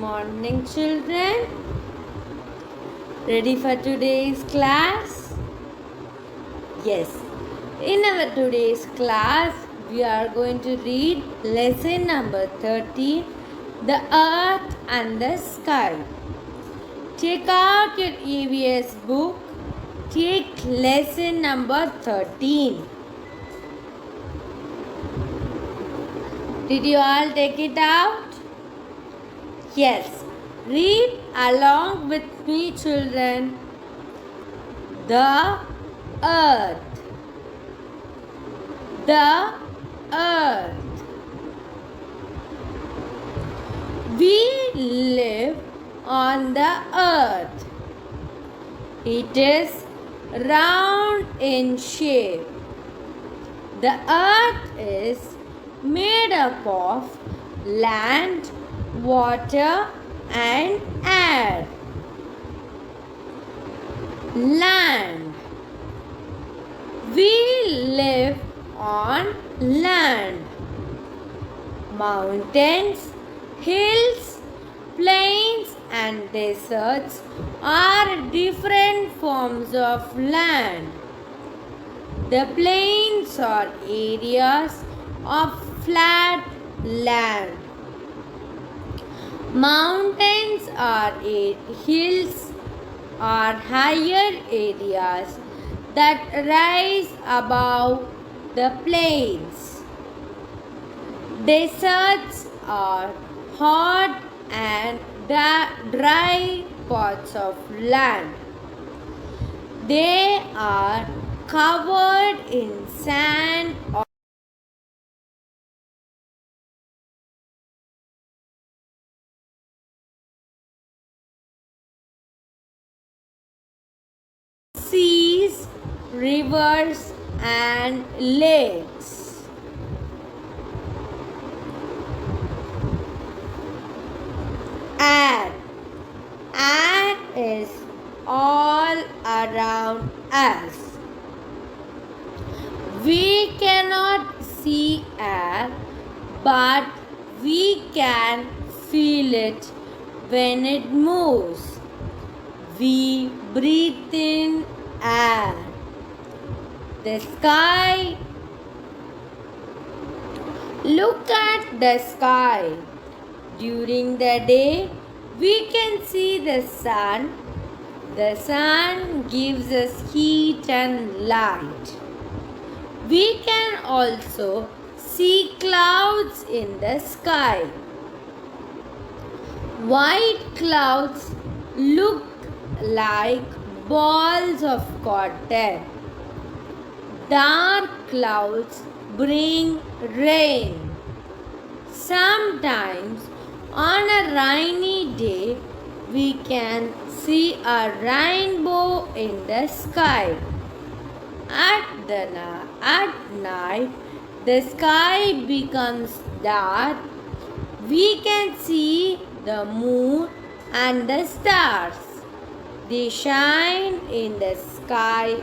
morning, children. Ready for today's class? Yes. In our today's class, we are going to read lesson number 13, The Earth and the Sky. Take out your EVS book. Take lesson number 13. Did you all take it out? Yes. Read along with me, children. The earth. The earth. We live on the earth. It is round in shape. The earth is made up of land, water, and air. Land. We live on land. Mountains, hills, plains, and deserts are different forms of land. The plains are areas of flat land. Mountains are hills are higher areas that rise above the plains. Deserts are hot and dry parts of land. They are covered in sand or seas, rivers, and lakes. Air. Air is all around us. We cannot see air, but we can feel it when it moves. We breathe in air. The sky. Look at the sky. During the day, we can see the sun. The sun gives us heat and light. We can also see clouds in the sky. White clouds look like balls of cotton. Dark clouds bring rain. Sometimes on a rainy day, we can see a rainbow in the sky. At night, the sky becomes dark. We can see the moon and the stars. They shine in the sky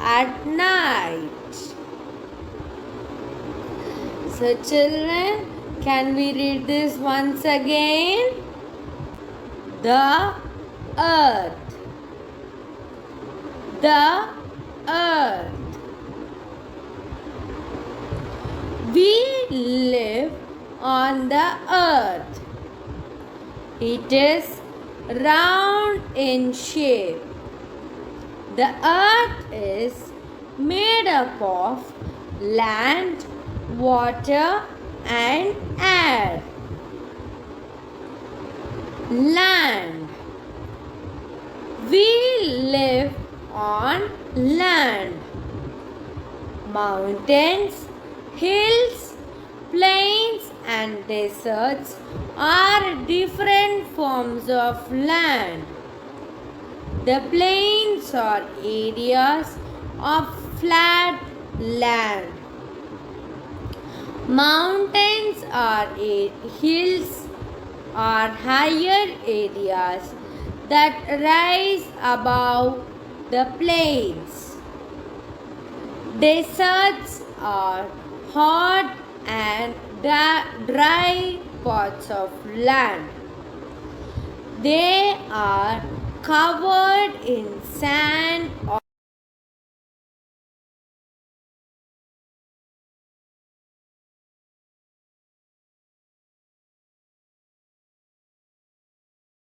at night. So children, can we read this once again? The earth. The earth. We live on the earth. It is round in shape. The earth is made up of land, water, and air. Land. We live on land. Mountains, hills, plains, and deserts are different forms of land. The plains are areas of flat land. Mountains are hills are higher areas that rise above the plains. Deserts are hot and dry parts of land. They are covered in sand or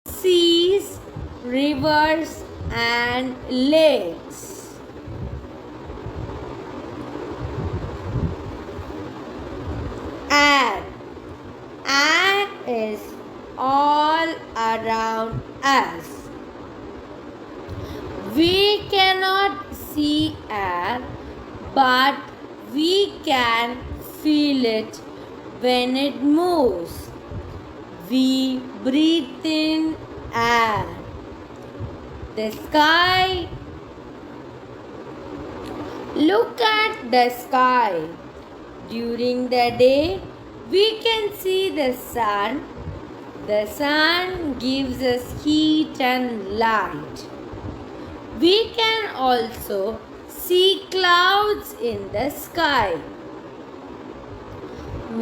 seas, rivers, and lakes. Air. Air is all around us. We cannot see air, but we can feel it when it moves. We breathe in air. The sky. Look at the sky. During the day, we can see the sun. The sun gives us heat and light. We can also see clouds in the sky.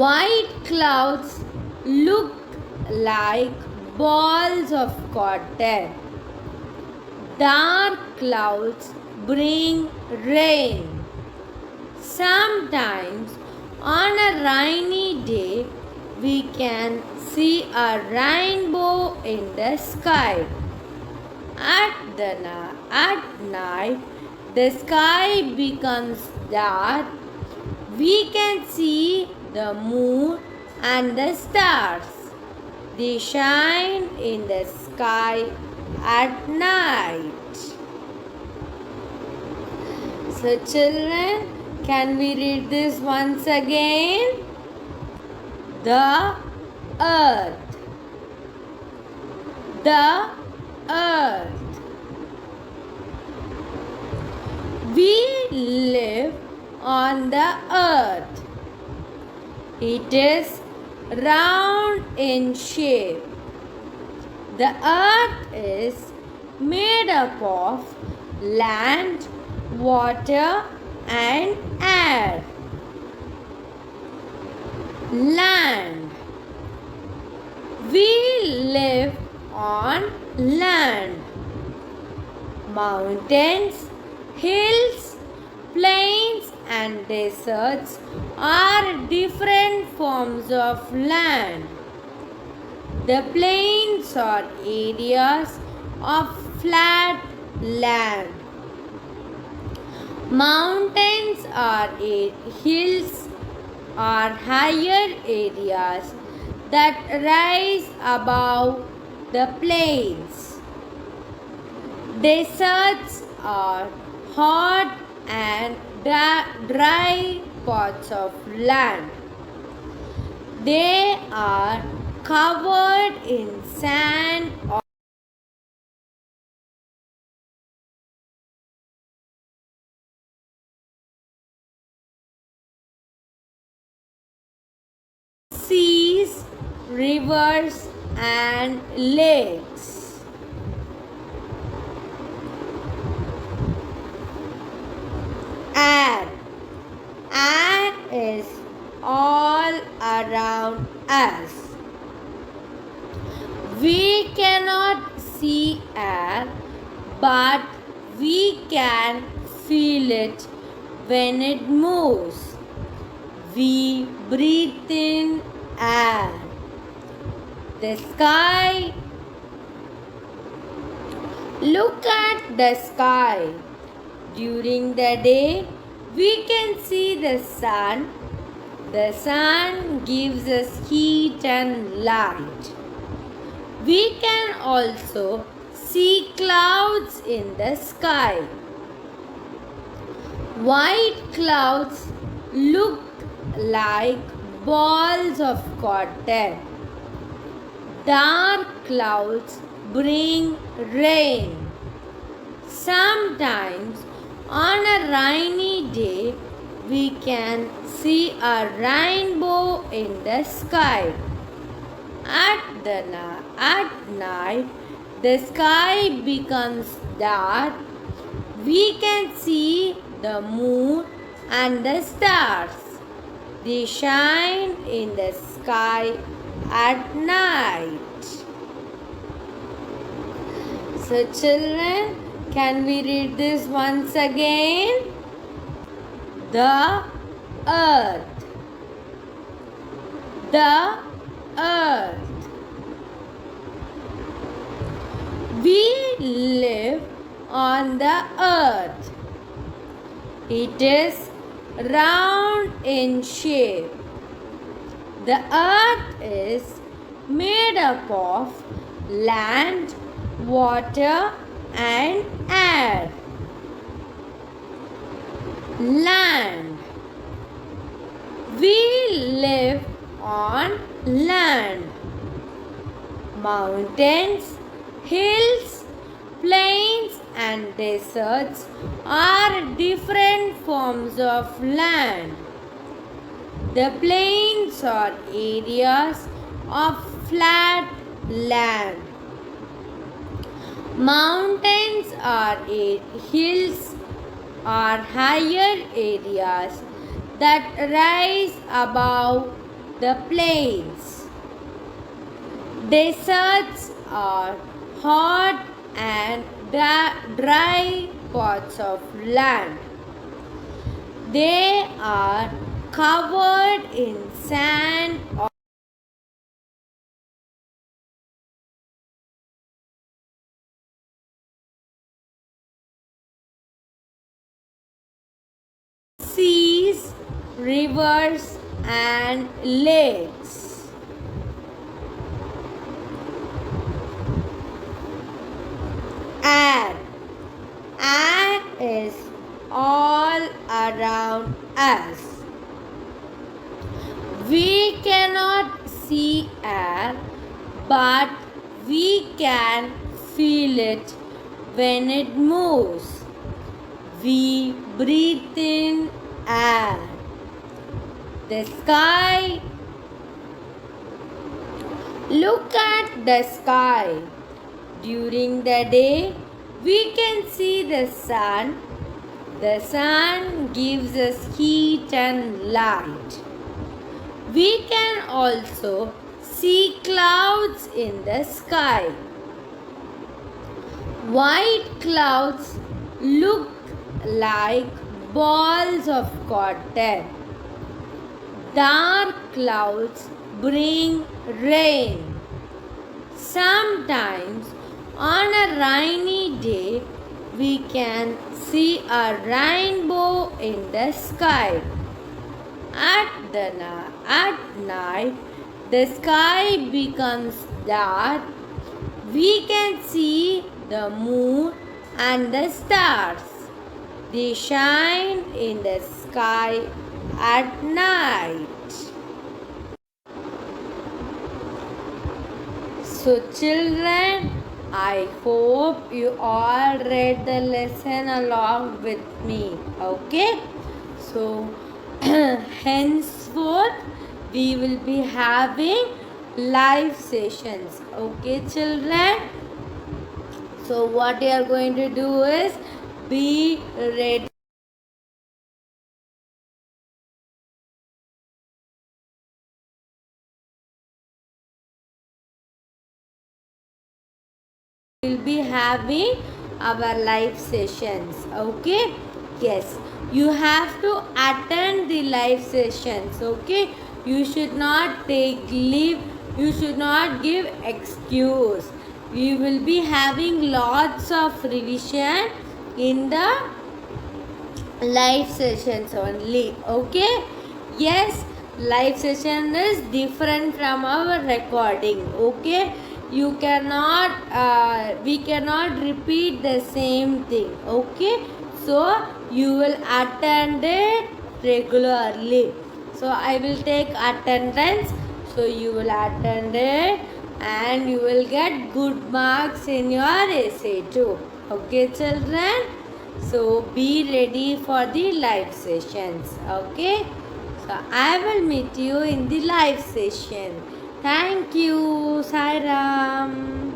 White clouds look like balls of cotton. Dark clouds bring rain. Sometimes on a rainy day, we can see a rainbow in the sky. At night, the sky becomes dark. We can see the moon and the stars. They shine in the sky at night. So children, can we read this once again? The earth. The earth. We live on the earth. It is round in shape. The earth is made up of land, water, and air. Land. We live on land. Mountains, hills, plains, and deserts are different forms of land. The plains are areas of flat land. Mountains are hills are higher areas that rise above the plains. Deserts are hot and dry parts of land. They are covered in sand or seas, rivers, and lakes. Air. Air is all around us. We cannot see air, but we can feel it when it moves. We breathe in air. The sky. Look at the sky. During the day, we can see the sun. The sun gives us heat and light. We can also see clouds in the sky. White clouds look like balls of cotton. Dark clouds bring rain. Sometimes on a rainy day, we can see a rainbow in the sky. At night, the sky becomes dark. We can see the moon and the stars. They shine in the sky at night. So children, can we read this once again? The earth. The earth. We live on the earth. It is round in shape. The earth is made up of land, water, and air. Land. We live on land. Mountains, hills, plains, and deserts are different forms of land. The plains are areas of flat land. Mountains are hills are higher areas that rise above the plains. Deserts are hot and dry parts of land. They are covered in sand or seas, rivers, and lakes. Air. Air is all around us. We cannot see air, but we can feel it when it moves. We breathe in air. The sky. Look at the sky. During the day, we can see the sun. The sun gives us heat and light. We can also see clouds in the sky. White clouds look like balls of cotton. Dark clouds bring rain. Sometimes on a rainy day, we can see a rainbow in the sky. At night, the sky becomes dark. We can see the moon and the stars. They shine in the sky at night. So children, I hope you all read the lesson along with me. Okay? So henceforth we will be having live sessions. Okay children? So what you are going to do is be ready. We'll be having our live sessions. Okay? Yes. You have to attend the live sessions. Okay? You should not take leave. You should not give excuse. We will be having lots of revision in the live sessions only. Okay? Yes, live session is different from our recording. Okay? You cannot we cannot repeat the same thing. Okay? So you will attend it regularly. So I will take attendance. So you will attend it and you will get good marks in your essay too. Okay children? So be ready for the live sessions. Okay? So I will meet you in the live session. Thank you. Sai Ram.